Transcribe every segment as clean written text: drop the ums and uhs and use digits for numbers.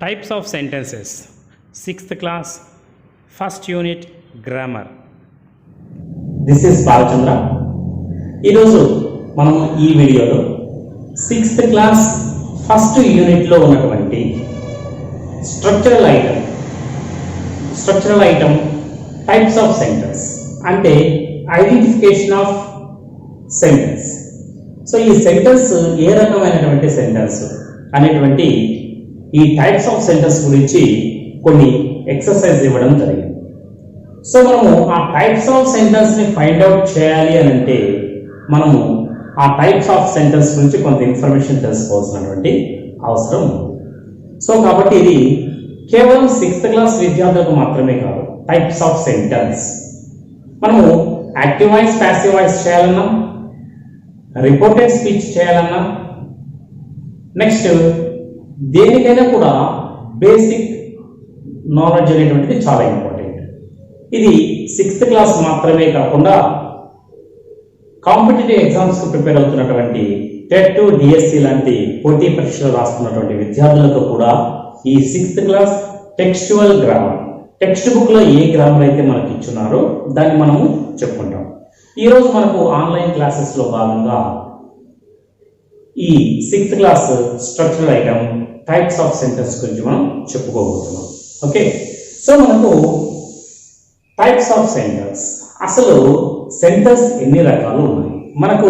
Types of sentences. 6th class, first unit, grammar. This is Balachandra. ఈరోజు మనం ఈ వీడియోలో 6th క్లాస్ ఫస్ట్ యూనిట్లో ఉన్నటువంటి structural item types of sentence అంటే ఐడెంటిఫికేషన్ ఆఫ్ సెంటెన్స్. సో ఈ సెంటెన్స్ ఏ రకమైనటువంటి సెంటెన్స్ అనేటువంటి ఈ టైప్స్ ఆఫ్ సెంటెన్స్ గురించి కొన్ని ఎక్సర్సైజ్ ఇవ్వడం జరిగింది. సో మనము ఆ టైప్స్ ఆఫ్ సెంటెన్స్ ని ఫైండ్ అవుట్ చేయాలి అని అంటే మనము ఆ టైప్స్ ఆఫ్ సెంటెన్స్ గురించి కొంత ఇన్ఫర్మేషన్ తెలుసుకోవాల్సినటువంటి అవసరం ఉంది. సో కాబట్టి ఇది కేవలం 6th క్లాస్ విద్యార్థులకు మాత్రమే కాదు. టైప్స్ ఆఫ్ సెంటెన్స్ మనము యాక్టివ్ వాయిస్, ప్యాసివ్ వాయిస్ చేయాలన్నా, రిపోర్టెడ్ స్పీచ్ చేయాలన్నా, నెక్స్ట్ దేనికైనా కూడా బేసిక్ నాలెడ్జ్ అనేటువంటిది చాలా ఇంపార్టెంట్. ఇది 6th క్లాస్ మాత్రమే కాకుండా కాంపిటేటివ్ ఎగ్జామ్స్కి ప్రిపేర్ అవుతున్నటువంటి టెట్, డిఎస్సి లాంటి పోటీ పరీక్షలు రాస్తున్నటువంటి విద్యార్థులకు కూడా ఈ 6th class textual grammar, text book లో ఏ గ్రామర్ అయితే మనకి ఇచ్చున్నారో దాన్ని మనము చెప్పుకుంటాం. ఈరోజు మనకు ఆన్లైన్ క్లాసెస్ లో భాగంగా ఈ 6th class structural item types of sentence గురించి మనం చెప్పుకోబోతున్నాం. ఓకే, సో మనకు టైప్స్ ఆఫ్ సెంటెన్స్, అసలు సెంటెన్స్ ఎన్ని రకాలు ఉన్నాయి? మనకు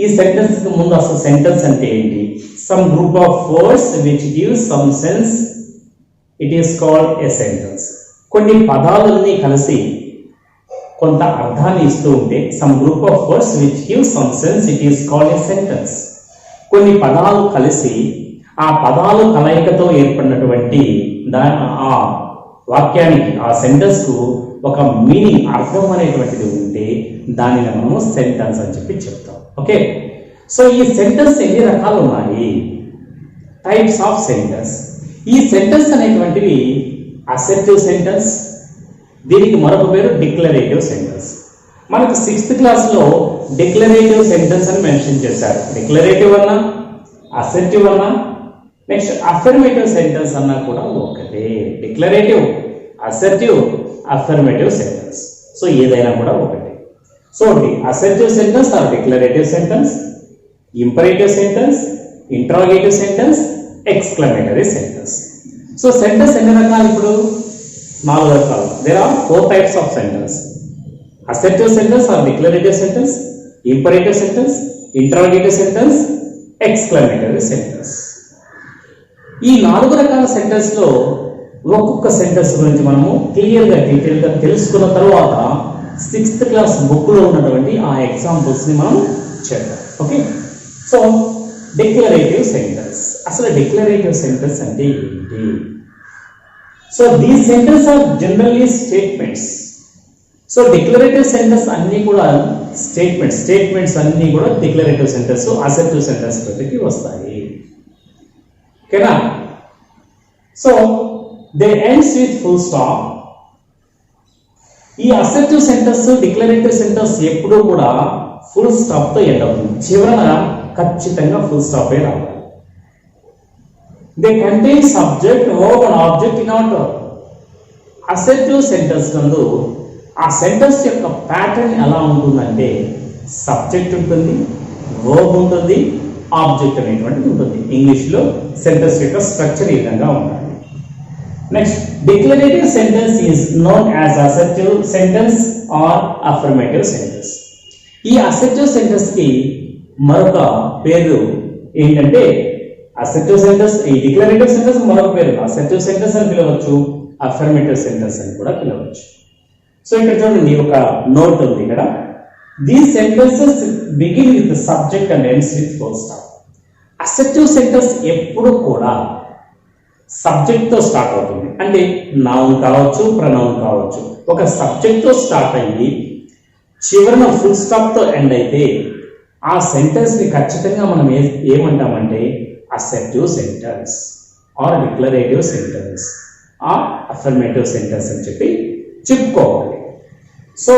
ఈ సెంటెన్స్ కి ముందు అసలు సెంటెన్స్ అంటే ఏంటి? Some group of words which gives some sense, it is called a sentence. కొన్ని పదాలన్నీ కలిసి కొంత అర్థాన్ని ఇస్తూ ఉంటే some group of words which gives some sense, it is called a sentence. కొన్ని పదాలు కలిసి ఆ పదాలు కలయికతో ఏర్పడినటువంటి ఆ వాక్యానికి, ఆ సెంటెన్స్ కు ఒక మీనింగ్, అర్థం అనేటువంటిది ఉంటే దానిని మనము సెంటెన్స్ అని చెప్పి చెప్తాం. ఓకే, సో ఈ సెంటెన్స్ ఎన్ని రకాలు ఉన్నాయి? Types of sentence. ఈ సెంటెన్స్ అనేటువంటివి అసెర్టివ్ సెంటెన్స్, దీనికి మరొక పేరు డిక్లరేటివ్ సెంటెన్స్. మనకు 6th క్లాస్ లో డిక్లరేటివ్ సెంటెన్స్ అని మెన్షన్ చేశారు. డిక్లరేటివ్ అన్నా, అసెర్టివ్ అన్నా, నెక్స్ట్ అఫర్మేటివ్ సెంటెన్స్ అన్నా కూడా ఒకటే. Declarative, assertive, affirmative sentence. So ఏదైనా కూడా ఒకటే. So assertive sentence or declarative sentence, imperative sentence, interrogative sentence, exclamatory sentence. So sentence ఎన్ని రకాలు? ఇప్పుడు 4 రకాలు. There are 4 types of sentence. Assertive sentence or declarative sentence, imperative sentence, interrogative sentence, exclamatory sentence. ఈ 4 రకాల sentence లో ఒక్కొక్క sentence గురించి మనము క్లియర్గా, డీటెయిల్గా తెలుసుకున్న తర్వాత 6th క్లాస్ బుక్ లో ఉన్నటువంటి ఆ ఎగ్జాంపుల్స్ ని మనం చేద్దాం. Okay, so declarative sentence. అసలు డిక్లరేటివ్ సెంటెన్స్ అంటే ఏంటి? So these sentence are generally statements. So declarative sentence అన్ని కూడా స్టేట్మెంట్స్ అన్ని కూడా డిక్లరేటివ్ సెంటెన్స్, అసెర్టివ్ సెంటెన్స్ కిందకి వస్తాయి. ఓకేనా? So they ends with full stop. ఈ అసెర్టివ్ సెంటెన్స్, డిక్లరేటివ్ సెంటెన్స్ ఎప్పుడూ కూడా ఫుల్ స్టాప్ తో ఎండ్ అవుతుంది. చివరన ఖచ్చితంగా ఫుల్ స్టాప్ ఏ రావాలి. They contain subject, verb and object in order. Assertive sentence నందు ఆ సెంటెన్స్ యొక్క ప్యాటర్న్ ఎలా ఉంటుందంటే సబ్జెక్ట్ ఉంటుంది, వర్బ్ ఉంటుంది, ఆబ్జెక్ట్ అనేటువంటిది ఉంటుంది. ఇంగ్లీష్ లో సెంటెన్స్ యొక్క స్ట్రక్చర్ ఈ విధంగా ఉండాలి. Next, declarative sentence is known as assertive sentence or affirmative sentence. ఈ అసెర్టివ్ సెంటెన్స్ కి మరొక పేరు ఏంటంటే అసెర్టివ్ సెంటెన్స్, ఈ డిక్లరేటివ్ సెంటెన్స్ మరొక పేరు అసెర్టివ్ సెంటెన్స్ అని పిలవచ్చు, అఫర్మేటివ్ సెంటెన్స్ అని కూడా పిలవచ్చు. సో ఇక్కడ చూడండి, ఒక నోట్ ఉంది ఇక్కడ. These sentences begin with subject and ends with full stop. Assertive sentence ఎప్పుడు కూడా సబ్జెక్ట్ తో స్టార్ట్ అవుతుంది. అంటే నౌన్ కావచ్చు, ప్రనౌన్ కావచ్చు. ఒక సబ్జెక్ట్ తో స్టార్ట్ అయ్యి చివరన ఫుల్ స్టాప్ తో ఎండ్ అయితే ఆ సెంటెన్స్ ని ఖచ్చితంగా మనం ఏమంటామంటే assertive sentence or declarative sentence or affirmative sentence అని చెప్పి చెప్పుకోవాలి. సో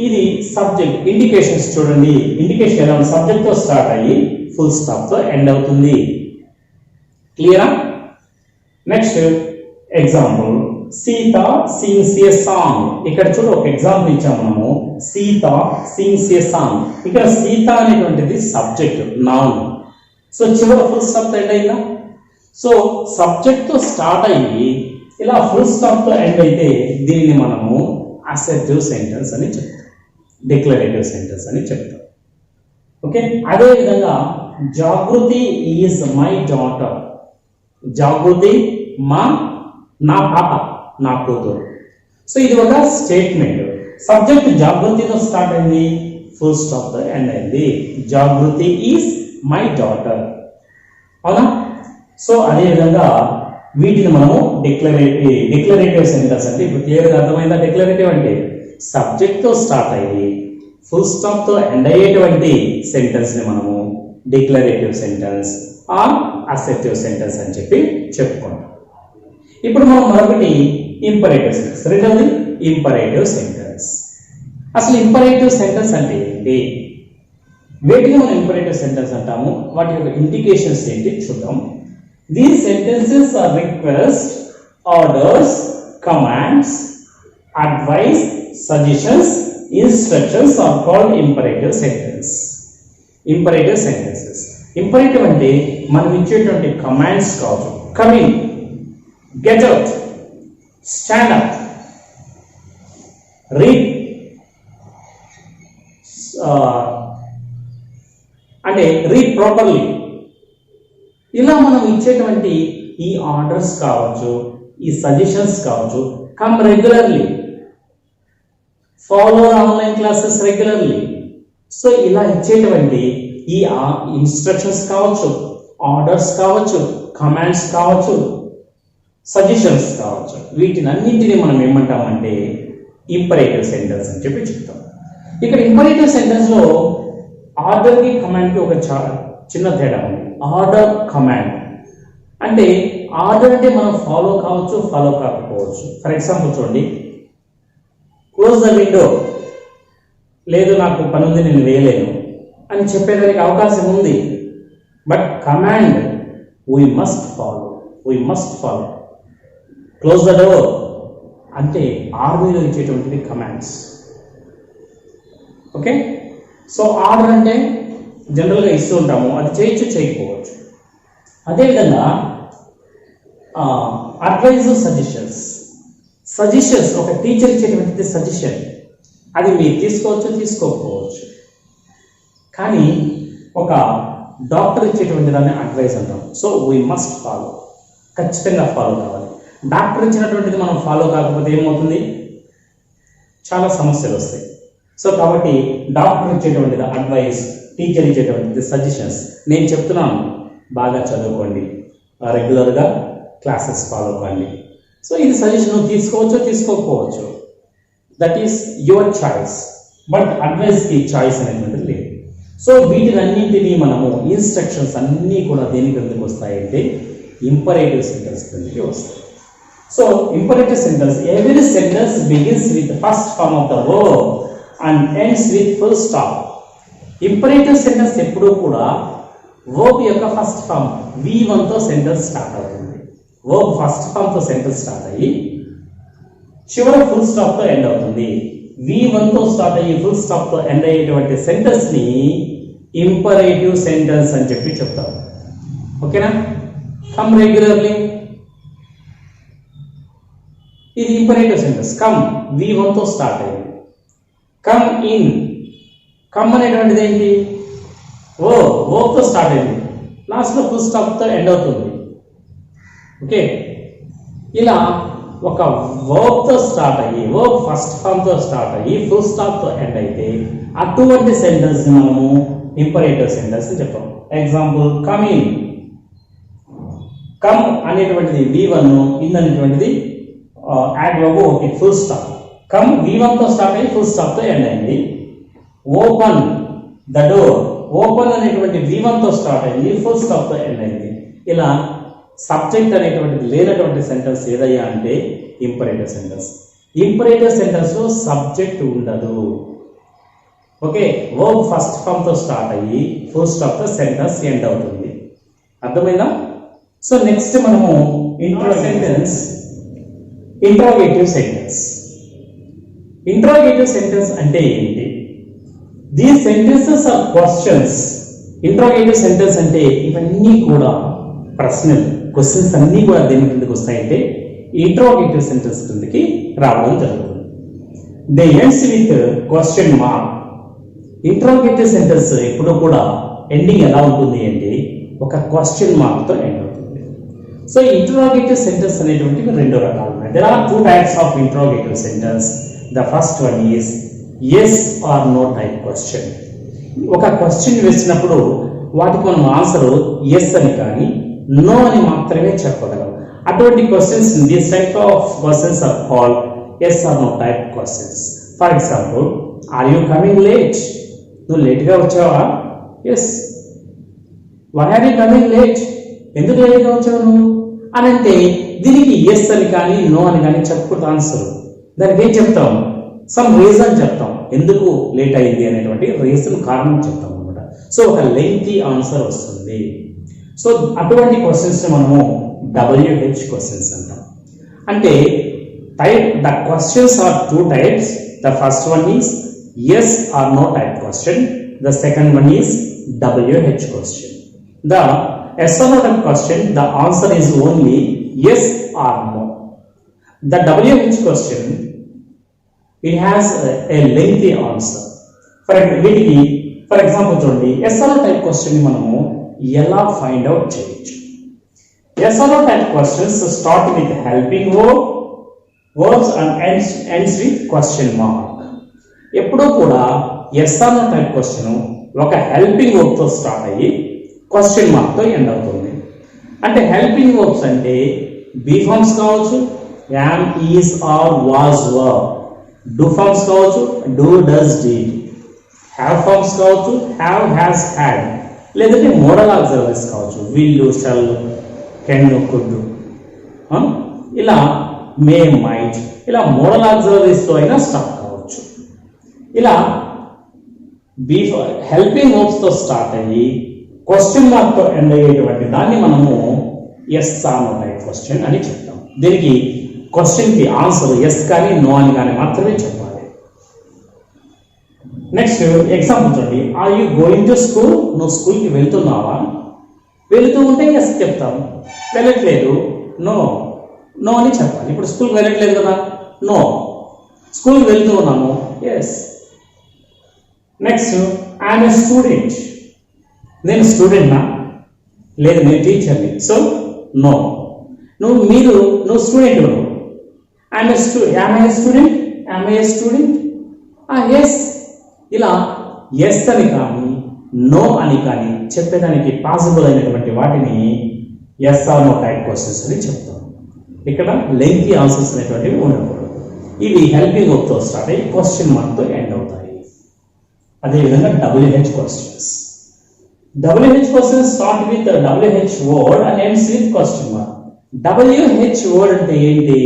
ఇది సబ్జెక్ట్ ఇండికేషన్స్ చూడండి. ఇండికేషన్ ఎలా ఉంది? సబ్జెక్ట్ తో స్టార్ట్ అయ్యి ఫుల్ స్టాప్ తో ఎండ్ అవుతుంది. క్లియరా? నెక్స్ట్ ఎగ్జాంపుల్, సీత సింగ్స్ ఏ సాంగ్. ఇక్కడ చూడు ఒక ఎగ్జాంపుల్ ఇచ్చాము మనము, సీత సింగ్స్ ఏ సాంగ్. ఇక్కడ సీత అనేటువంటిది సబ్జెక్ట్, నౌన్. సో చివరి ఫుల్ స్టాప్ ఎండ్ అయిందా? సో సబ్జెక్ట్ తో స్టార్ట్ అయ్యి ఇలా ఫుల్ స్టాప్ తో ఎండ్ అయితే దీన్ని మనము అసెర్టివ్ సెంటెన్స్ అని చెప్తాం, డిక్లరేటివ్ సెంటెన్స్ అని చెప్తాం. ఓకే, అదే విధంగా జాగృతి ఈజ్ మై డాటర్. జాగృతి నా పాప, నా కూతురు. సో ఇది ఒక స్టేట్మెంట్. సబ్జెక్ట్ జాగృతితో స్టార్ట్ అయింది, ఫుల్ స్టాప్ తో ఎండ్ అయింది. జాగృతి ఈజ్ మై డాటర్. అవునా? సో అదే విధంగా వీటిని మనము డిక్లరేటివ్ సెంటెన్స్ అంటే ఇప్పుడు క్లియర్గా అర్థమైందా? డిక్లరేటివ్ అంటే సబ్జెక్ట్ తో స్టార్ట్ అయ్యి ఫుల్ స్టాప్ తో ఎండ్ అయ్యేటువంటి సెంటెన్స్ ని మనము డిక్లరేటివ్ సెంటెన్స్ ఆర్ అసెర్టివ్ సెంటెన్స్ అని చెప్పి చెప్పుకుంటాం. ఇప్పుడు మనం మరొకటి ఇంపరేటివ్ సెంటెన్స్, రెండవది ఇంపరేటివ్ సెంటెన్స్. అసలు ఇంపరేటివ్ సెంటెన్స్ అంటే ఏంటి? వేటిని మనం ఇంపరేటివ్ సెంటెన్స్ అంటాము, వాటి యొక్క ఇండికేషన్స్ ఏంటి చూద్దాం. These sentences are requests, orders, commands, advice, suggestions, instructions are called imperative sentence. Imperative sentences. Imperative అంటే మనం ఇచ్చేటువంటి కమాండ్స్ కావచ్చు. Come in, get out, stand up, read, అంటే read properly. ఇలా మనం ఇచ్చేటువంటి ఈ ఆర్డర్స్ కావచ్చు, ఈ సజెషన్స్ కావచ్చు. Come regularly, follow online classes regularly. So ఇలా ఇచ్చేటువంటి ఈ ఇన్స్ట్రక్షన్స్ కావచ్చు, ఆర్డర్స్ కావచ్చు, కమాండ్స్ కావచ్చు, సజెషన్స్ కావచ్చు. వీటిని అన్నింటినీ మనం ఏమంటామంటే ఇంపరేటివ్ సెంటెన్స్ అని చెప్పి చెప్తాం. ఇక్కడ ఇంపరేటివ్ సెంటెన్స్ లో ఆర్డర్ కి కమాండ్ కి ఒక చిన్న తేడా ఉంది. ఆర్డర్, కమాండ్ అంటే ఆర్డర్ అంటే మనం ఫాలో కావచ్చు, ఫాలో కాకపోవచ్చు. ఫర్ ఎగ్జాంపుల్ చూడండి, క్లోజ్ ద విండో, లేదు నాకు పని ఉంది నేను వేయలేను అని చెప్పేదానికి అవకాశం ఉంది. But command we must follow. Close the door అంటే ఆర్మీలో ఇచ్చేటువంటిది కమాండ్స్. ఓకే, సో ఆర్డర్ అంటే జనరల్గా ఇస్తూ ఉంటాము, అది చేయొచ్చు, చేయకపోవచ్చు. అదేవిధంగా అడ్వైజ్, సజెషన్స్ ఒక టీచర్ ఇచ్చేటువంటిది సజెషన్, అది మీరు తీసుకోవచ్చు, తీసుకోకపోవచ్చు. కానీ ఒక డాక్టర్ ఇచ్చేటువంటి దాన్ని అడ్వైజ్ అంటాం. సో వీ మస్ట్ ఫాలో, ఖచ్చితంగా ఫాలో కావాలి. డాక్టర్ ఇచ్చినటువంటిది మనం ఫాలో కాకపోతే ఏమవుతుంది? చాలా సమస్యలు వస్తాయి. సో కాబట్టి డాక్టర్ ఇచ్చేటువంటిది అడ్వైస్, టీచర్ ఇచ్చేటువంటిది సజెషన్స్. నేను చెప్తున్నాను, బాగా చదువుకోండి, రెగ్యులర్గా క్లాసెస్ ఫాలో అవ్వండి. సో ఇది సజెషన్, తీసుకోవచ్చు, తీసుకోకపోవచ్చు. That is your choice. But అడ్వైస్కి చాయిస్ అనేటువంటిది లేదు. సో వీటినన్నింటినీ మనము ఇన్స్ట్రక్షన్స్ అన్నీ కూడా దేని కిందకి వస్తాయంటే ఇంపరేటివ్ సెంటెన్స్ కిందకి వస్తాయి. So imperative sentence, every sentence begins with first form of the verb and ends with full stop. Imperative sentence ఎప్పుడూ కూడా వర్బ్ యొక్క ఫస్ట్ ఫామ్ V1 తో సెంటెన్స్ స్టార్ట్ అవుతుంది. వర్బ్ ఫస్ట్ ఫామ్ తో సెంటెన్స్ స్టార్ట్ అయ్యి చివరి ఫుల్ స్టాప్ తో end అవుతుంది. V1 తో స్టార్ట్ అయ్యి ఫుల్ స్టాప్ తో ఎండ్ అయ్యేటువంటి సెంటెన్స్ ని ఇంపరేటివ్ సెంటెన్స్ అని చెప్పి చెప్తాం. ఓకేనా? కమ్ రెగ్యులర్లీ, ఇది ఇంపరేటివ్ సెంటెన్స్. కమ్ V1 తో స్టార్ట్ అయ్యింది. కమ్ ఇన్, కమ్ అనేటువంటిది ఏంటి? వర్బ్తో స్టార్ట్ అయింది, లాస్ట్లో ఫుల్ స్టాప్తో ఎండ్ అవుతుంది. ఓకే, ఇలా ఒక వర్బ్తో స్టార్ట్ అయ్యి, వర్బ్ ఫస్ట్ ఫామ్తో స్టార్ట్ అయ్యి ఫుల్ స్టాప్తో ఎండ్ అయితే అటువంటి సెంటెన్స్ మనము ఇంపరేటివ్ సెంటెన్స్ అని చెప్తాం. Example, come in. కమ్ అనేటువంటిది V1, ఇన్ అనేటువంటిది add verb, okay, full stop. Come V1 తో స్టార్ట్ అయ్యి ఫుల్ స్టాప్ తో ఎండ్ అయింది. ఓపెన్ ద డోర్, ఓపెన్ అనేటువంటి V1 తో స్టార్ట్ అయింది, ఫుల్ స్టాప్ తో ఎండ్ అయింది. ఇలా సబ్జెక్ట్ అనేటువంటిది లేనటువంటి సెంటెన్స్ ఏదయ్యా అంటే ఇంపరేటివ్ సెంటెన్స్. ఇంపరేటివ్ సెంటెన్స్ లో సబ్జెక్ట్ ఉండదు. ఓకే, వర్బ్ ఫస్ట్ ఫామ్ తో స్టార్ట్ అయ్యి ఫుల్ స్టాప్ తో సెంటెన్స్ ఎండ్ అవుతుంది. అర్థమైందా? సో నెక్స్ట్ మనము ఇంట్రాగేటివ్ సెంటెన్స్. ఇంట్రాగేటివ్ సెంటెన్స్ అంటే ఏంటి? These sentences are questions. Interrogative sentence అంటే ఇవన్నీ కూడా ప్రశ్నలు, క్వశ్చన్స్ అన్నీ కూడా దేని కిందకి వస్తాయంటే ఇంట్రాగేటివ్ సెంటెన్స్ కిందకి రావడం జరుగుతుంది. They ends with question mark. Interrogative sentence ఎప్పుడూ కూడా ఎండింగ్ ఎలా ఉంటుంది అంటే ఒక క్వశ్చన్ మార్క్ తో ఎండ్ అవుతుంది. సో ఇంట్రాగేటివ్ సెంటెన్స్ అనేటువంటివి రెండు రకాలు ఉన్నాయి. There are two types of interrogative sentence. The first one is yes or no type question. ఒక క్వశ్చన్ వేసినప్పుడు వాటికి మనం ఆన్సర్ ఎస్ అని కానీ నో అని మాత్రమే చెప్పగలం. అటువంటి questions, this type of questions are called yes or no type questions. For example, are you coming late? నువ్వు లేట్గా వచ్చావా? Yes. Why are you coming late? ఎందుకు లేట్గా వచ్చావు నువ్వు అని అంటే దీనికి ఎస్ అని కానీ నో అని కానీ చెప్పకూడదు ఆన్సర్. దానికి ఏం చెప్తాం? సమ్ రీజన్ చెప్తాం, ఎందుకు లేట్ అయింది అనేటువంటి రీజన్, కారణం చెప్తాం అనమాట. సో ఒక లెంగ్తీ ఆన్సర్ వస్తుంది. సో అటువంటి క్వశ్చన్స్ మనము WH క్వశ్చన్స్ అంటాం. అంటే the questions are two types. The first one is yes or no type question. The second one is WH question. The yes or no type question, the answer is only yes or no. The WH question, it has a lengthy answer. For example చూడండి, yes or no type question ని మనము ఎలా find out చేయొచ్చు? yes or no type questions start with helping verbs and ends with question mark. ఎప్పుడూ కూడా yes or no type question ఒక helping verb తో start అయ్యి క్వశ్చన్ మార్క్ తో ఎండ్ అవుతుంది. అంటే హెల్పింగ్ వర్బ్స్ అంటే బీ ఫార్మ్స్ కావచ్చు, am, is, are, was, were. Do forms కావచ్చు, do, does, did. Have forms కావచ్చు, హ్యావ్, హ్యాస్, హ్యాడ్. లేదంటే మోడల్ ఆక్సిలరీస్ కావచ్చు, విల్, షల్, కెన్, కుడ్. ఇలా మే, మైట్, ఇలా మోడల్ ఆక్సిలరీస్ తో అయినా స్టార్ట్ కావచ్చు. ఇలా హెల్పింగ్ వర్బ్స్ తో స్టార్ట్ అయ్యి క్వశ్చన్ మార్క్ తో ఎండ్ అయ్యేటువంటి దాన్ని మనము yes or no type question అని చెప్తాం. దీనికి క్వశ్చన్ కి ఆన్సర్ ఎస్ కానీ నో అని కానీ మాత్రమే చెప్పాలి. నెక్స్ట్ ఎగ్జాంపుల్ చూడండి, are you going to school? నువ్వు స్కూల్కి వెళ్తున్నావా? వెళుతూ ఉంటే ఎస్ చెప్తాం, వెళ్ళట్లేదు నో అని చెప్పాలి. ఇప్పుడు స్కూల్కి వెళ్ళట్లేదు కదా, నో. స్కూల్కి వెళ్తూ ఉన్నాము, yes. Next, I'm a student. నేను స్టూడెంట్నా? లేదు, నేను టీచర్ని. So no. నువ్వు student. I'm a student. Yes. ఇలా ఎస్ అని కానీ నో అని కానీ చెప్పేదానికి పాసిబుల్ అయినటువంటి వాటిని yes or no type questions అని చెప్తాం. ఇక్కడ లెంగ్తీ ఆన్సర్స్ అనేటువంటివి ఉండకూడదు. ఇవి హెల్పింగ్ వర్బ్తో స్టార్ట్ అయ్యి క్వశ్చన్ మార్క్తో ఎండ్ అవుతాయి. అదేవిధంగా WH questions. WH questions start with WH word and ends with question mark. WH word అంటే ఏంటి?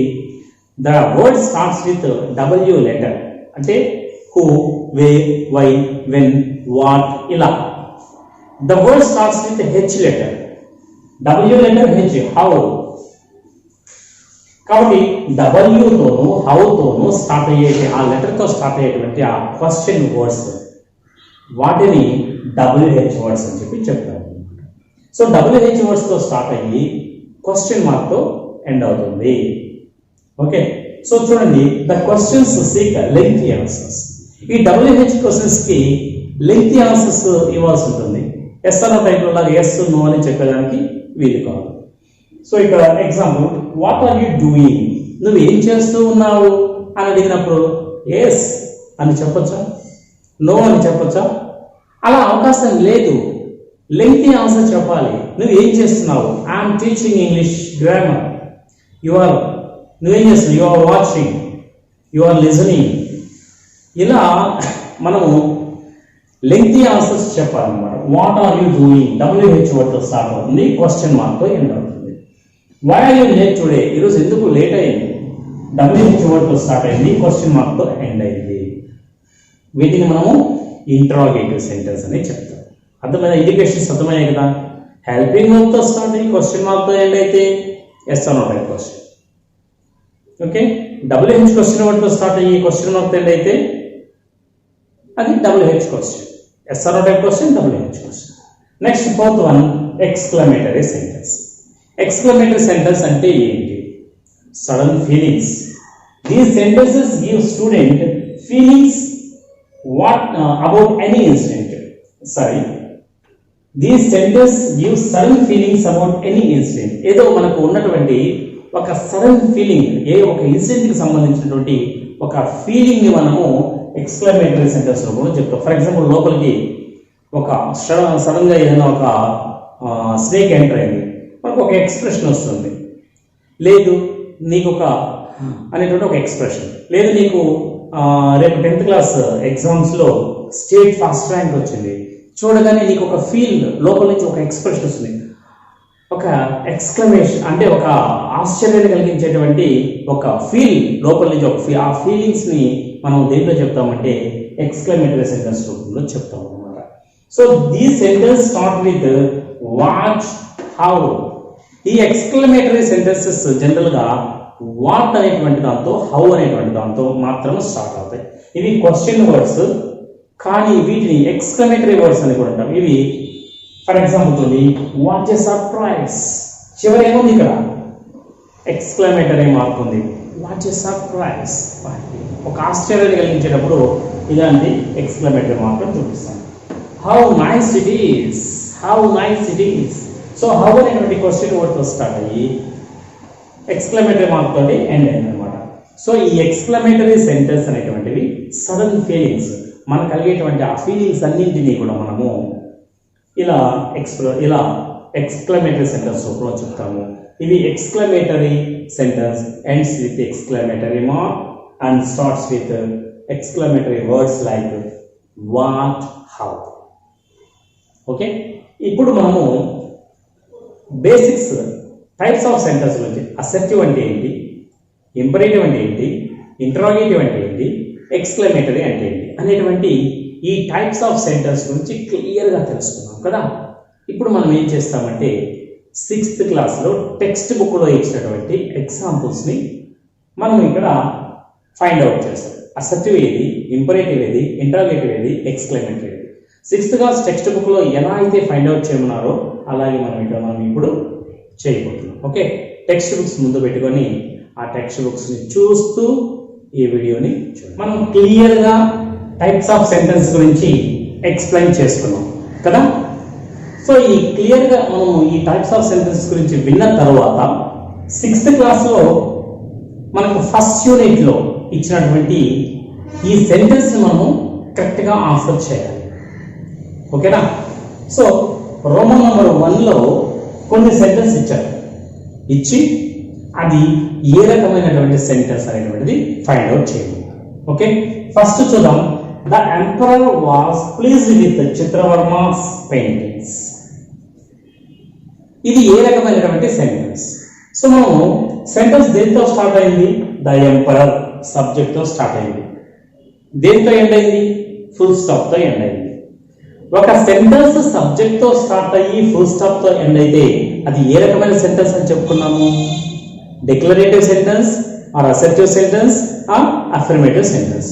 The word starts with W letter. అంటే who, where, why, when, what. ఇలా the word starts with H letter. W letter H, how. కాబట్టి W తోను how తోను start అయ్యే ఆ letter తో స్టార్ట్ అయ్యేటువంటి ఆ క్వశ్చన్ వర్డ్స్, వాటిని WH వర్డ్స్ అని చెప్పి చెప్తారు. సో WH వర్డ్స్ తో స్టార్ట్ అయ్యి క్వశ్చన్ మార్క్ తో ఎండ్ అవుతుంది. ఓకే, సో చూడండి, the questions seek lengthy answers. ఈ WH క్వశ్చన్స్ కి లెంగ్తీ ఆన్సర్స్ ఇవ్వాల్సి ఉంటుంది. ఎస్ అన్న టైప్ లో ఎస్ నో అని చెప్పడానికి వీలు కాదు. సో ఇక్కడ example, what are you doing? నువ్వు ఏం చేస్తూ ఉన్నావు అని అడిగినప్పుడు ఎస్ అని చెప్పొచ్చా, నో అని చెప్పొచ్చా? అలా అవకాశం లేదు. లెంగ్తీ ఆన్సర్ చెప్పాలి. నువ్వు ఏం చేస్తున్నావు? I'm teaching English grammar. నువ్వేం చేస్తున్నావు? You are watching, you are listening. ఇలా మనము లెంగ్తీ ఆన్సర్స్ చెప్పాలన్నమాట. What are you doing WH వర్డ్తో స్టార్ట్ అవుతుంది, క్వశ్చన్ మార్క్తో ఎండ్ అవుతుంది. Why are you late today? ఈరోజు ఎందుకు లేట్ అయింది? WH వర్డ్తో స్టార్ట్ అయింది, క్వశ్చన్ మార్క్తో ఎండ్ అయింది. వీటిని మనము ఇంట్రాగేటివ్ సెంటెన్స్ అని చెప్తాం. అర్థమైన ఇండికేషన్స్ అర్థమయ్యాయి కదా. హెల్పింగ్ వర్బ్ తో స్టార్ట్ అయ్యి క్వశ్చన్ మార్క్ తో ఎండ్ అయితే yes or no type question. Okay, WH question word తో స్టార్ట్ అయ్యి క్వశ్చన్ మార్క్ తో ఎండ్ అయితే అది WH question. Yes or no type question, WH question. Next fourth one exclamatory sentence. Exclamatory sentence అంటే ఏంటి? Sudden feelings. These sentences give student feelings about any incident. Sorry, these sentences give sudden feelings about any incident. ఏదో మనకు ఉన్నటువంటి ఒక sudden feeling, ఒక incident కి సంబంధించినటువంటి ఒక ఫీలింగ్ ని మనము ఎక్స్క్లమేటరీ సెంటెన్స్ రూపంలో చెప్తాం. ఫర్ ఎగ్జాంపుల్, లోపలికి ఒక సడన్ గా ఏదైనా ఒక స్నేక్ ఎంటర్ అయింది, మనకు ఒక ఎక్స్ప్రెషన్ వస్తుంది. లేదు నీకు ఒక అనేటువంటి ఒక ఎక్స్ప్రెషన్, లేదు నీకు రేపు 10th క్లాస్ ఎగ్జామ్స్లో స్టేట్ ఫస్ట్ ర్యాంక్ వచ్చింది, చూడగానే నీకు ఒక ఫీల్ లోపల నుంచి ఒక ఎక్స్ప్రెషన్ వస్తుంది, ఒక ఎక్స్క్లమేషన్ అంటే ఒక ఆశ్చర్యాన్ని కలిగించేటువంటి ఒక ఫీల్ లోపల నుంచి ఒక ఆ ఫీలింగ్స్ని మనం దేంట్లో చెప్తామంటే ఎక్స్క్లమేటరీ సెంటెన్స్ రూపంలో చెప్తాం అన్నమాట. So these sentence start with what, how. ఈ ఎక్స్క్లమేటరీ సెంటెన్సెస్ జనరల్గా వాట్ అనేటువంటి దాంతో, హౌ అనేటువంటి దాంతో మాత్రమే స్టార్ట్ అవుతాయి. ఇవి క్వశ్చన్ వర్డ్స్, కానీ వీటిని ఎక్స్క్లమేటరీ వర్డ్స్ అని కూడా అంటాం. ఇవి ఫర్ ఎగ్జాంపుల్ చూడండి, వాట్ ఏ సర్ప్రైజ్, చివరి ఏముంది ఇక్కడ ఎక్స్క్లమేటరీ మార్క్ ఉంది. వాట్ ఏ సర్ప్రైజ్, ఒక ఆశ్చర్యాన్ని కలిగించేటప్పుడు ఇలాంటి ఎక్స్క్లమేటరీ మార్క్ అని చూపిస్తాం. How nice it is, how nice it is. So how అనేటువంటి క్వశ్చన్ వర్డ్తో స్టార్ట్ అయ్యి ఎక్స్క్లమేటరీ మార్క్ తోటి ఎండ్ అయింది అనమాట. సో ఈ ఎక్స్క్లమేటరీ సెంటెన్స్ అనేటువంటివి సడన్ ఫీలింగ్స్, మనకు కలిగేటువంటి ఆ ఫీలింగ్స్ అన్నింటినీ కూడా మనము ఇలా ఎక్స్క్లమేటరీ సెంటెన్స్ రూపంలో చెప్తాము. ఇవి exclamatory sentence ends with exclamatory mark and starts with exclamatory words like what, how. Okay, ఇప్పుడు మనము బేసిక్స్ టైప్స్ ఆఫ్ సెంటెన్స్ గురించి, అసర్టివ్ అంటే ఏంటి, ఇంపరేటివ్ అంటే ఏంటి, ఇంటరాగేటివ్ అంటే ఏంటి, ఎక్స్క్లమేటరీ అంటే ఏంటి అనేటువంటి ఈ టైప్స్ ఆఫ్ సెంటెన్స్ గురించి క్లియర్గా తెలుసుకున్నాం కదా. ఇప్పుడు మనం ఏం చేస్తామంటే 6th క్లాస్లో టెక్స్ట్ బుక్లో ఇచ్చినటువంటి ఎగ్జాంపుల్స్ని మనం ఇక్కడ ఫైండ్ అవుట్ చేస్తాం. అసర్టివ్ ఏది, ఇంపరేటివ్ ఏది, ఇంటరాగేటివ్ ఏది, ఎక్స్క్లమేటరీ ఏది. 6th క్లాస్ టెక్స్ట్ బుక్లో ఎలా అయితే ఫైండ్ అవుట్ చేయమన్నారో అలాగే మనం ఇప్పుడు చేయబోతున్నాం. ఓకే, టెక్స్ట్ బుక్స్ ముందు పెట్టుకొని ఆ టెక్స్ట్ బుక్స్ని చూస్తూ ఈ వీడియోని మనం క్లియర్గా టైప్స్ ఆఫ్ సెంటెన్స్ గురించి ఎక్స్ప్లెయిన్ చేసుకున్నాం కదా. సో ఈ క్లియర్గా మనము ఈ టైప్స్ ఆఫ్ సెంటెన్స్ గురించి విన్న తర్వాత 6th క్లాస్లో మనకు ఫస్ట్ యూనిట్లో ఇచ్చినటువంటి ఈ సెంటెన్స్ని మనము కరెక్ట్గా ఆన్సర్ చేయాలి. ఓకేనా. సో రోమన్ నెంబర్ 1లో కొన్ని సెంటెన్స్ ఇచ్చారు, ఇచ్చి అది ఏ రకమైనటువంటి సెంటెన్స్ అనేటువంటిది ఫైండ్ అవుట్ చేయండి. ఓకే, ఫస్ట్ చూద్దాం. The emperor was pleased with Chitravarma's paintings. ఇది ఏ రకమైనటువంటి సెంటెన్స్? సో మనము సెంటెన్స్ దేంతో స్టార్ట్ అయింది? ద ఎంపరర్ సబ్జెక్ట్ తో స్టార్ట్ అయింది. దేంతో ఎండ్ అయింది? ఫుల్ స్టాప్ తో ఎండ్ అయింది. ఒక సెంటెన్స్ సబ్జెక్ట్ తో స్టార్ట్ అయ్యి ఫుల్ స్టాప్ తో ఎండ్ అయితే అది ఏ రకమైన సెంటెన్స్ అని చెప్పుకున్నాము? Declarative sentence or assertive sentence or affirmative sentence.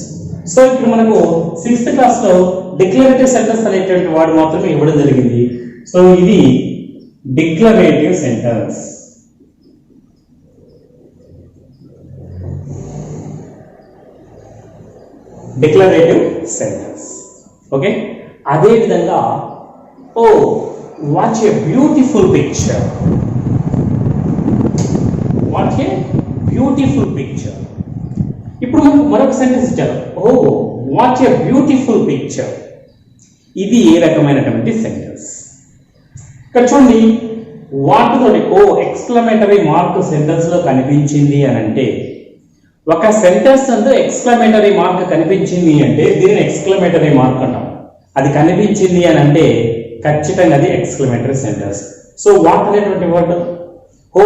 So ఇప్పుడు మనకు 6th క్లాస్లో డిక్లరేటివ్ సెంటెన్స్ అనేటువంటి వాడు మాత్రమే ఇవ్వడం జరిగింది. సో ఇది declarative sentence. Declarative sentence. Okay, అదే విధంగా oh what a beautiful picture. What a beautiful picture. ఇప్పుడు మనకు మరొక సెంటెన్స్ ఇచ్చారు, oh what a beautiful picture. ఇది ఏ రకమైనటువంటి సెంటెన్స్? ఇక్కడ చూడండి, వాటితోటి ఓ ఎక్స్క్లమేటరీ మార్క్ సెంటెన్స్ లో కనిపించింది అని అంటే, ఒక సెంటెన్స్ అంతా ఎక్స్క్లమేటరీ మార్క్ కనిపించింది అంటే దీనిని ఎక్స్క్లమేటరీ మార్క్ అంటాం. అది కనిపించింది అని అంటే ఖచ్చితంగా అది ఎక్స్క్లమేటరీ సెంటెన్స్. సో వాట్ అనేటువంటి వర్డ్ ఓ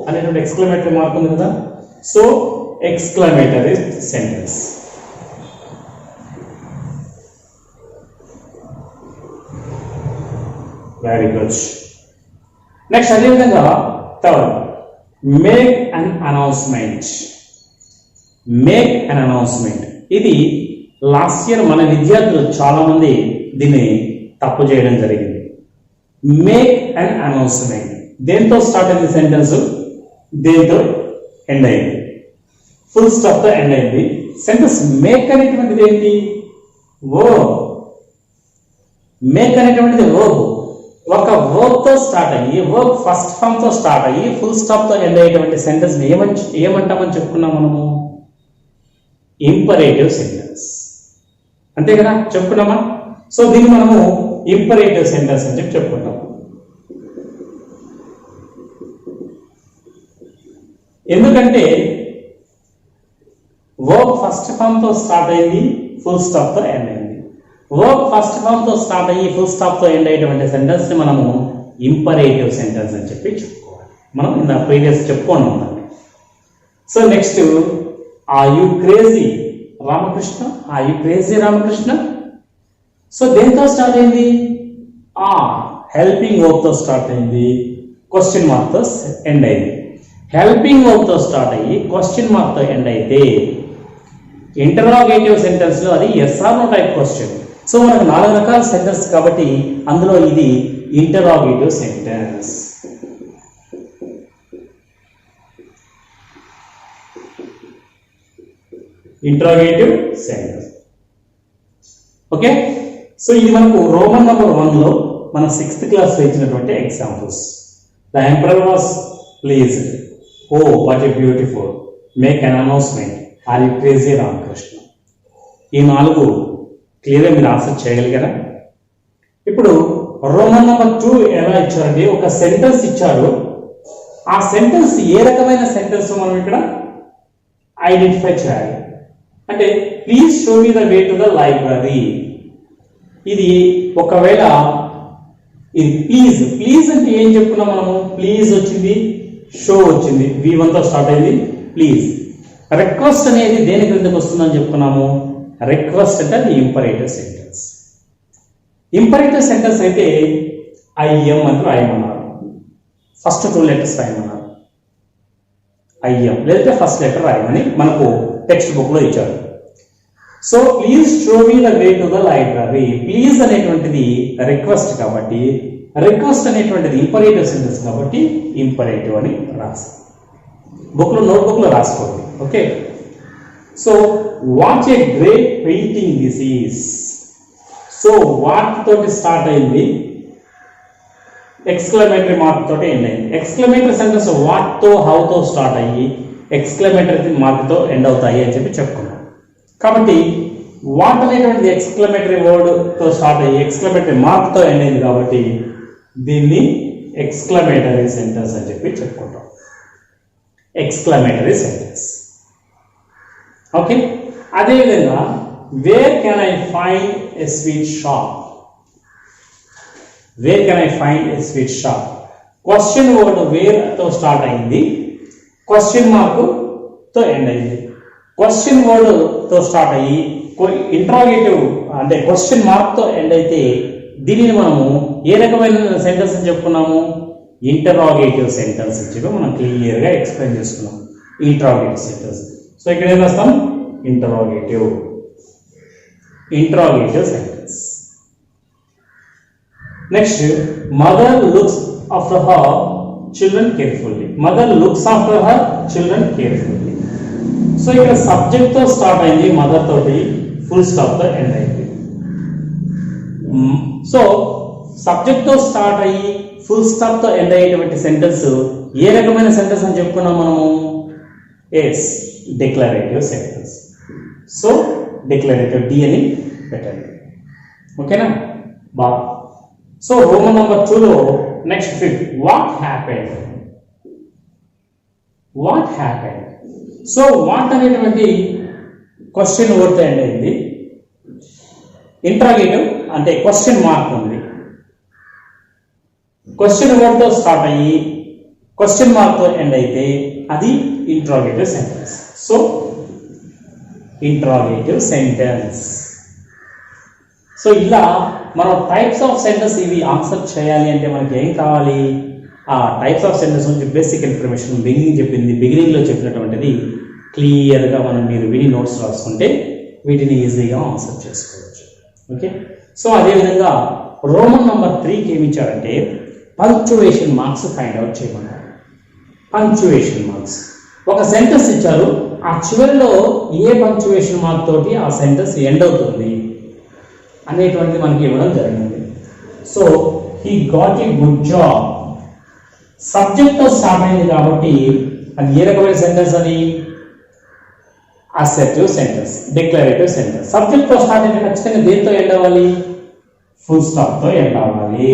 అనేటువంటి ఎక్స్క్లమేటరీ మార్క్ ఉంది కదా. So exclamatory sentence. Very good. Next అదేవిధంగా third, make an announcement. Make an announcement ఇది లాస్ట్ ఇయర్ మన విద్యార్థులు చాలా మంది దీన్ని తప్పు చేయడం జరిగింది. మేక్ అన్ అనౌన్స్మెంట్ దేంతో స్టార్ట్ అయింది సెంటెన్స్, దేంతో ఎండ్ అయింది, ఫుల్ స్టాప్ తో ఎండ్ అయింది. సెంటెన్స్ మేక్ అనేటువంటిది ఏంటి, వర్బ్. మేక్ అనేటువంటిది వర్బ్. ఒక వర్బ్ తో స్టార్ట్ అయ్యి, వర్బ్ ఫస్ట్ ఫామ్ తో స్టార్ట్ అయ్యి ఫుల్ స్టాప్ తో ఎండ్ అయ్యేటువంటి సెంటెన్స్ ఏమంటామని చెప్పుకున్నాం మనము, ఇంపరేటివ్ సెంటెన్స్. అంతే కదా, చెప్పుకున్నామా? సో దీన్ని మనము ఇంపరేటివ్ సెంటెన్స్ అని చెప్పి చెప్పుకుంటాం. ఎందుకంటే వర్బ్ ఫస్ట్ ఫామ్ తో స్టార్ట్ అయింది, ఫుల్ స్టాప్ తో ఎండ్ అయింది. వర్బ్ ఫస్ట్ ఫామ్ తో స్టార్ట్ అయ్యి ఫుల్ స్టాప్ తో ఎండ్ అయ్యేటువంటి సెంటెన్స్ ని మనము ఇంపరేటివ్ సెంటెన్స్ అని చెప్పి చెప్పుకోవాలి. మనం ఇంత ప్రీవియస్ చెప్పుకున్నాం. So next, are you crazy Ramakrishna, are you crazy Ramakrishna. So దేంతో స్టార్ట్ అయింది, హెల్పింగ్ వర్బ్ తో స్టార్ట్ అయింది, క్వశ్చన్ మార్క్ తో ఎండ్ అయింది. హెల్పింగ్ వర్బ్ తో స్టార్ట్ అయ్యి క్వశ్చన్ మార్క్ తో ఎండ్ అయితే ఇంటరాగేటివ్ సెంటెన్స్ లో అది yes or no type question. So మనకు 4 రకాల సెంటెన్స్ కాబట్టి అందులో ఇది interrogative sentence. Interrogative sentence. Okay, so ఇది మనకు రోమన్ నంబర్ 1 లో మన 6th క్లాస్ లో ఇచ్చినటువంటి examples. The emperor was pleased, oh what a beautiful, make an announcement, are you crazy Ramakrishna. ఈ 4 క్లియర్గా మీరు ఆన్సర్ చేయగలిగారా? ఇప్పుడు రోమన్ నంబర్ 2 ఎలా ఇచ్చారంటే, ఒక సెంటెన్స్ ఇచ్చారు. ఆ సెంటెన్స్ ఏ రకమైన సెంటెన్స్ మనం ఇక్కడ ఐడెంటిఫై చేయాలి. అంటే please show me the way to the library. ఇది ఒకవేళ ఇది ప్లీజ్, ప్లీజ్ అంటే ఏం చెప్పుకున్నాం మనము, ప్లీజ్ వచ్చింది, షో వచ్చింది, V1 తో స్టార్ట్ అయింది ప్లీజ్. రిక్వెస్ట్ అనేది దేని క్రిందకి వస్తుందని చెప్పుకున్నాము, రిక్వెస్ట్ అంటే అది ఇంపరేటివ్ సెంటెన్స్. ఇంపరేటివ్ సెంటెన్స్ అయితే ఐఎం అని రాయమన్నారు, ఫస్ట్ 2 లెటర్స్ రాయమన్నారు, ఐఎం లేదంటే ఫస్ట్ లెటర్ రాయమని మనకు టెక్స్ట్ బుక్ లో ఇచ్చారు. So please show me the way to the library. Please అనేటువంటిది రిక్వెస్ట్ కాబట్టి, రిక్వెస్ట్ అనేటువంటిది ఇంపరేటివ్ సెంటెన్స్ కాబట్టి ఇంపరేటివ్ అని రాసి బుక్ లో నోట్బుక్ లో రాసుకోండి. Okay, so what a great painting this is. So what తోటి స్టార్ట్ అయింది, ఎక్స్క్లమేటరీ మార్క్ తోటి ఎండ్ అయింది. ఎక్స్క్లమేటరీ సెంటెన్స్ వాట్ తో హౌ తో స్టార్ట్ అయ్యి ఎక్స్క్లమేటరీ మార్క్ తో ఎండ్ అవుతాయి అని చెప్పి చెప్పుకున్నాం. కాబట్టి వాట్ అనేటువంటి ఎక్స్క్లమేటరీ వర్డ్ తో స్టార్ట్ అయ్యి ఎక్స్క్లమేటరీ మార్క్ తో ఎండ్ అయింది కాబట్టి దీన్ని ఎక్స్క్లమేటరీ సెంటెన్స్ అని చెప్పి చెప్పుకుంటాం. Exclamatory sentence. ఓకే, అదేవిధంగా where can I find a sweet shop. Where can I find a sweet shop. Question word where తో స్టార్ట్ అయింది, క్వశ్చన్ మార్క్ తో ఎండ్ అయింది. క్వశ్చన్ వర్డ్ తో స్టార్ట్ అయ్యి ఇంట్రాగేటివ్ అంటే క్వశ్చన్ మార్క్ తో ఎండ్ అయితే దీనిని మనము ఏ రకమైన సెంటెన్స్ అని చెప్పుకున్నాము, ఇంటరాగేటివ్ సెంటెన్స్ అని చెప్పి మనం క్లియర్ గా ఎక్స్ప్లెయిన్ చేసుకున్నాం. Interrogative sentence. సో ఇక్కడ ఏం రాస్తాం, interrogative sentence. Next, mother looks after her children carefully. Mother looks after her children carefully. So ఇక్కడ సబ్జెక్ట్ తో స్టార్ట్ అయింది, మదర్ తోటి ఫుల్ స్టాప్ తో ఎండ్ అయింది. సో సబ్జెక్ట్ తో స్టార్ట్ అయ్యి ఫుల్ స్టాప్ తో ఎండ్ అయ్యేటువంటి సెంటెన్స్ ఏ రకమైన సెంటెన్స్ అని చెప్పుకున్నాం మనము, yes declarative sentence. So declarative D అని పెట్టండి. ఓకేనా, బాగా. సో రోమన్ నంబర్ 2 లో next fifth, what happened. What happened. So what అనేటువంటి క్వశ్చన్ వర్డ్ తో ఎండ్ అయింది, ఇంట్రాగేటివ్ అంటే క్వశ్చన్ మార్క్ ఉంది, క్వశ్చన్ వర్డ్ తో స్టార్ట్ అయ్యి క్వశ్చన్ మార్క్ తో ఎండ్ అయితే అది interrogative sentence. So interrogative sentence. So ఇలా మనం టైప్స్ ఆఫ్ సెంటెన్స్ ఇవి ఆన్సర్ చేయాలి అంటే మనకి ఏం కావాలి, ఆ టైప్స్ ఆఫ్ సెంటెన్స్ నుంచి బేసిక్ ఇన్ఫర్మేషన్ బిగినింగ్లో చెప్పినటువంటిది క్లియర్గా మీరు విని నోట్స్ రాసుకుంటే వీటిని ఈజీగా ఆన్సర్ చేసుకోవచ్చు. ఓకే, సో అదేవిధంగా రోమన్ నెంబర్ 3కి ఏమి ఇచ్చారంటే పంక్చువేషన్ మార్క్స్ ఫైండ్ అవుట్ చేయమన్నారు. పంక్చువేషన్ మార్క్స్, ఒక సెంటెన్స్ ఇచ్చారు, ఆ చివరిలో ఏ పంక్చువేషన్ మార్క్ తోటి ఆ సెంటెన్స్ ఎండ్ అవుతుంది అనేటువంటిది మనకి ఇవ్వడం జరిగింది. So he got a good job, సబ్జెక్ట్తో స్టార్ట్ అయింది కాబట్టి అది ఏ రకమైన సెంటెన్స్ అని? Assertive sentence, declarative sentence. సబ్జెక్ట్తో స్టార్ట్ అయితే ఖచ్చితంగా దేంతో ఎండ్ అవ్వాలి? ఫుల్ స్టాప్తో ఎండ్ అవ్వాలి.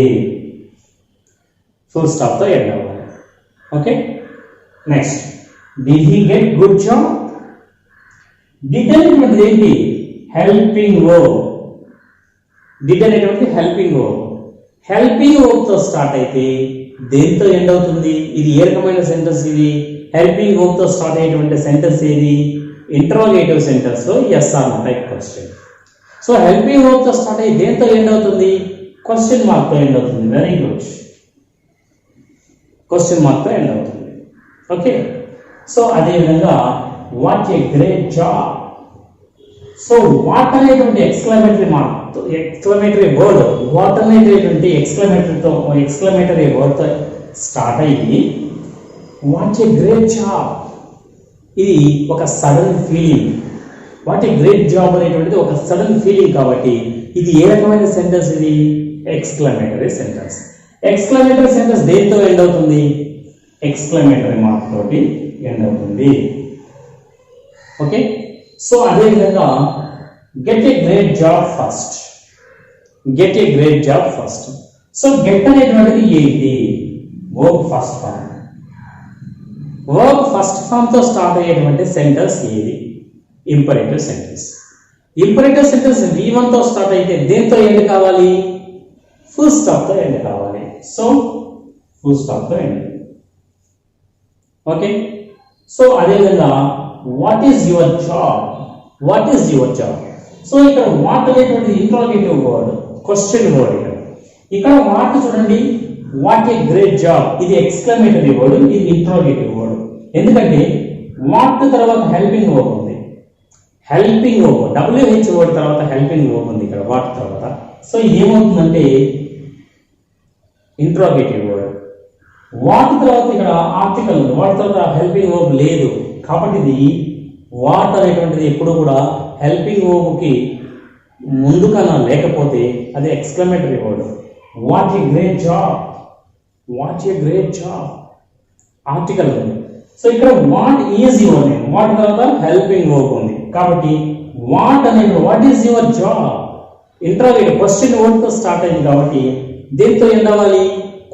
ఫుల్ స్టాప్తో ఎండ్ అవ్వాలి. Okay, next did he get good job. Did అనేటువంటిది ఏంటి? Helping verb. డిడ్ అనేటువంటిది హెల్పింగ్ వర్బ్. హెల్పింగ్ వర్బ్తో స్టార్ట్ అయితే దేంతో ఎండ్ అవుతుంది? ఇది ఏ రకమైన సెంటెన్స్? ఇది హెల్పింగ్ వర్బ్తో స్టార్ట్ అయ్యేటువంటి సెంటెన్స్ ఏది? ఇంటరోగేటివ్ సెంటెన్స్ లో yes or no type question. So helping వర్బ్తో స్టార్ట్ అయ్యి దేంతో ఎండ్ అవుతుంది? క్వశ్చన్ మార్క్తో ఎండ్ అవుతుంది. వెరీ గుడ్, క్వశ్చన్ మార్క్తో ఎండ్ అవుతుంది. ఓకే, సో అదేవిధంగా what a great job. So what అనేటువంటి exclamatory mark, exclamatory word, what అనేటువంటి ఎక్స్క్లమేటరీ వర్డ్తో స్టార్ట్ అయ్యి వాట్ ఏ గ్రేట్ జాబ్, ఇది ఒక sudden feeling. What a great job అనేటువంటిది ఒక సడన్ ఫీలింగ్ కాబట్టి ఇది ఏ రకమైన సెంటెన్స్? ఇది ఎక్స్క్లమేటరీ సెంటెన్స్. ఎక్స్క్లమేటరీ సెంటెన్స్ దేంతో ఎండ్ అవుతుంది? ఎక్స్క్లమేటరీ మార్క్ తోటి ఎండ్ అవుతుంది. ఓకే, సో అదేవిధంగా get a great job first. Get a great job first. So get అనేటువంటిది ఏంటి? Verb first form. Verb first form తో స్టార్ట్ అయ్యేటువంటి సెంటెన్స్ ఏది? Imperative sentence. Imperative sentence V1 తో స్టార్ట్ అయితే దేంతో ఎండ్ కావాలి? ఫుల్ స్టాప్ తో ఎండ్ కావాలి. సో ఫుల్ స్టాప్ తో ఎండ్. ఓకే, సో అదేవిధంగా what is your job. What is your job. So ఇక్కడ వాట్ అనేటువంటి ఇంట్రోగేటివ్ వర్డ్, క్వశ్చన్ వర్డ్. ఇక్కడ వాట్ చూడండి, వాట్ ఏ గ్రేట్ జాబ్, ఇది ఎక్స్క్లమేటరీ వర్డ్, ఇది ఇంట్రోగేటివ్ వర్డ్. ఎందుకంటే వాట్ తర్వాత హెల్పింగ్ వర్బ్ ఉంది. హెల్పింగ్ వర్బ్ WH వర్డ్ తర్వాత హెల్పింగ్ వర్బ్ ఉంది ఇక్కడ వాట్ తర్వాత. సో ఏమవుతుందంటే ఇంట్రోగేటివ్ వర్డ్. వాట్ తర్వాత ఇక్కడ ఆర్టికల్ ఉంది, వాట్ తర్వాత హెల్పింగ్ వర్బ్ లేదు కాబట్టి ఇది వాట్ అనేటువంటిది ఎప్పుడు కూడా హెల్పింగ్ వర్బ్కి ముందు కన్నా లేకపోతే అది exclamatory word. What a great job, what a great job, article ఉంది. సో ఇక్కడ what is your name, what తర్వాత హెల్పింగ్ వర్బ్ ఉంది కాబట్టి వాట్ అనేది what is your job interview question word తో స్టార్ట్ అయింది కాబట్టి దేంతో ఎండ్ అవ్వాలి?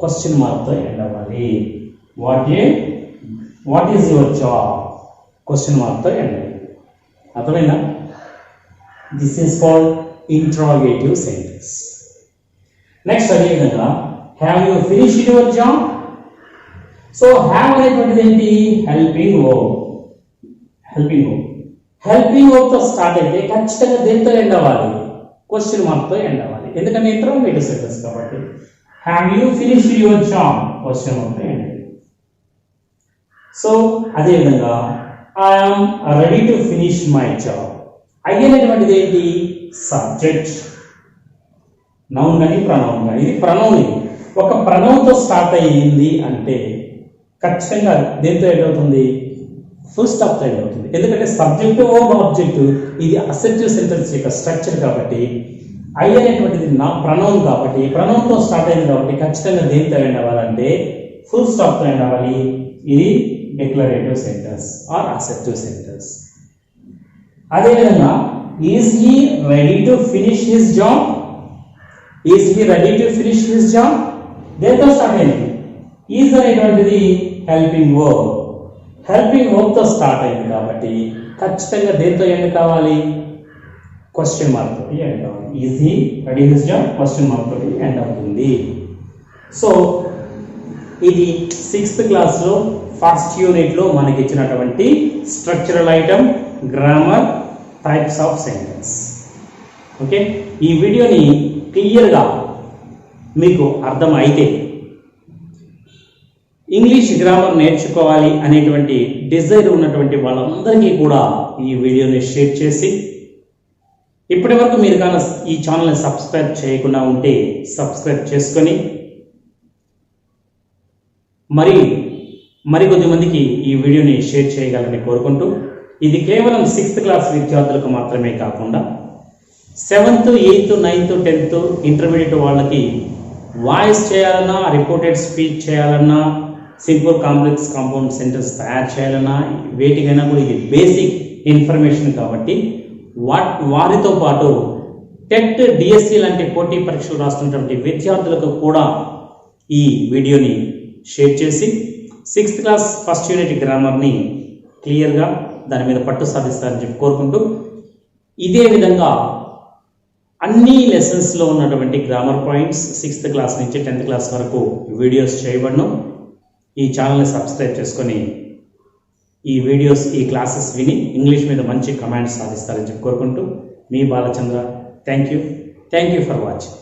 క్వశ్చన్ మార్క్ తో ఎండ్ అవ్వాలి. What is your job question mark తో ఎండ్ అవ్వాలి. అర్థమైందా? This is called interrogative sentence. Next అదేవిధంగా have you finished your job. So have అనేటువంటిది ఏంటి? Helping verb. Helping verb. Helping verb తో స్టార్ట్ అయితే ఖచ్చితంగా దేంతో ఎండ్ అవ్వాలి? క్వశ్చన్ మార్క్ తో ఎండ్ అవ్వాలి. ఎందుకంటే ఇంటర్మీడియట్ సెంటెన్స్ కాబట్టి. Have you finished your job question mark తో ఎండ్ అవ్వాలి. సో అదేవిధంగా I'm ready to finish my job. అయ్యేటువంటిది ఏంటి? సబ్జెక్ట్. నౌన్ కానీ ప్రనౌన్ కానీ. ఇది ప్రనౌన్. ఇది ఒక ప్రనౌన్ తో స్టార్ట్ అయ్యింది అంటే ఖచ్చితంగా దేంతో ఎండ్ అవుతుంది? ఫుల్ స్టాప్ తో ఎండ్ అవుతుంది. ఎందుకంటే సబ్జెక్ట్ వర్బ్ ఆబ్జెక్ట్ ఇది అసెర్టివ్ సెంటెన్స్ యొక్క స్ట్రక్చర్ కాబట్టి ఐ అనేటువంటిది నా ప్రనౌన్ కాబట్టి ప్రనౌన్ తో స్టార్ట్ అయింది కాబట్టి ఖచ్చితంగా దేంతో ఎండ్ అవ్వాలంటే ఫుల్ స్టాప్ తో ఎండ్ అవ్వాలి. ఇది డిక్లరేటివ్ సెంటెన్స్ ఆర్ అసెర్టివ్ సెంటెన్స్. అదేవిధంగా is he ready to finish his job. Is he ready to finish his job దేంతో స్టార్ట్ అయింది? ఈజ్ అనేటువంటిది హెల్పింగ్ వర్బ్. హెల్పింగ్ వర్బ్ తో స్టార్ట్ అయింది కాబట్టి ఖచ్చితంగా దేంతో ఎండ్ కావాలి? క్వశ్చన్ మార్క్ తోటి ఎండ్ కావాలి. Is he ready his job question mark తోటి ఎండ్ అవుతుంది. సో ఇది 6th క్లాస్లో ఫస్ట్ యూనిట్లో మనకి ఇచ్చినటువంటి structural item, grammar, types of sentence. Okay, ఈ వీడియోని క్లియర్గా మీకు అర్థం అయితే ఇంగ్లీష్ గ్రామర్ నేర్చుకోవాలి అనేటువంటి డిజైర్ ఉన్నటువంటి వాళ్ళందరికీ కూడా ఈ వీడియోని షేర్ చేసి, ఇప్పటి వరకు మీరు కానీ ఈ ఛానల్ని సబ్స్క్రైబ్ చేయకుండా ఉంటే సబ్స్క్రైబ్ చేసుకొని మరికొద్ది మందికి ఈ వీడియోని షేర్ చేయగలని కోరుకుంటూ, ఇది కేవలం 6th క్లాస్ విద్యార్థులకు మాత్రమే కాకుండా 7th, 8th, 9th, 10th intermediate వాళ్ళకి వాయిస్ చేయాలన్నా, రిపోర్టెడ్ స్పీచ్ చేయాలన్నా, సింపుల్ కాంప్లెక్స్ కాంపౌండ్ సెంటెన్స్ తయారు చేయాలన్నా, వేటికైనా కూడా ఇది బేసిక్ ఇన్ఫర్మేషన్ కాబట్టి వారితో పాటు టెట్, డిఎస్సి లాంటి పోటీ పరీక్షలు రాస్తున్నటువంటి విద్యార్థులకు కూడా ఈ వీడియోని షేర్ చేసి 6th క్లాస్ ఫస్ట్ యూనిట్ గ్రామర్ని క్లియర్గా దాని మీద పట్టు సాధిస్తారని చెప్పి కోరుకుంటూ, ఇదే విధంగా అన్ని లెసన్స్లో ఉన్నటువంటి గ్రామర్ పాయింట్స్ 6th క్లాస్ నుంచి 10th క్లాస్ వరకు వీడియోస్ చేయబడను. ఈ ఛానల్ని సబ్స్క్రైబ్ చేసుకొని ఈ వీడియోస్, ఈ క్లాసెస్ విని ఇంగ్లీష్ మీద మంచి కమాండ్స్ సాధిస్తారని చెప్పి కోరుకుంటూ, మీ Balachandra. Thank you for watching.